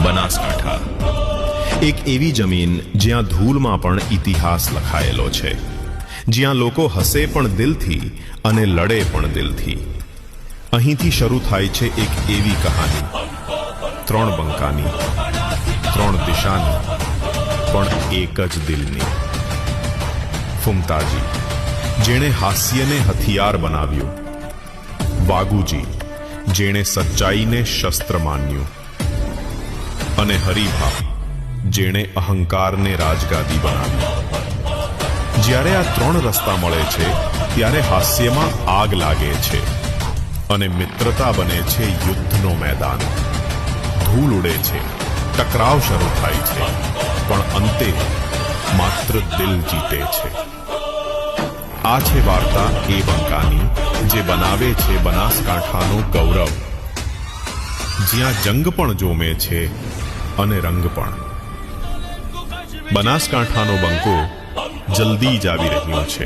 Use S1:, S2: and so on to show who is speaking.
S1: બનાસકાંઠા એક એવી જમીન જ્યાં ધૂળમાં પણ ઇતિહાસ લખાયેલો છે, જ્યાં લોકો હસે પણ દિલથી અને લડે પણ દિલથી. અહીંથી શરૂ થાય છે એક એવી કહાની, 3 બંકાની, 3 દિશાની, પણ એક જ દિલની. ફુમતાજી, જેણે હાસ્યને હથિયાર બનાવ્યું. વાગુજી, જેણે સચ્ચાઈને શસ્ત્ર માન્યું. અને હરિભા, જેણે અહંકારને રાજગાદી બનાવી. જ્યારે આ 3 રસ્તા મળે છે ત્યારે હાસ્યમાં આગ લાગે છે અને મિત્રતા બને છે યુદ્ધનો મેદાન. ધૂળ ઉડે છે, ટકરાવ શરૂ થાય છે, પણ અંતે માત્ર દિલ જીતે છે. આ છે વાર્તા એ બંકાની, જે બનાવે છે બનાસકાંઠાનો ગૌરવ, જ્યાં જંગ પણ જોમે છે અને રંગ પણ. બનાસકાંઠાનો બંકો જલ્દી જ આવી રહ્યો છે.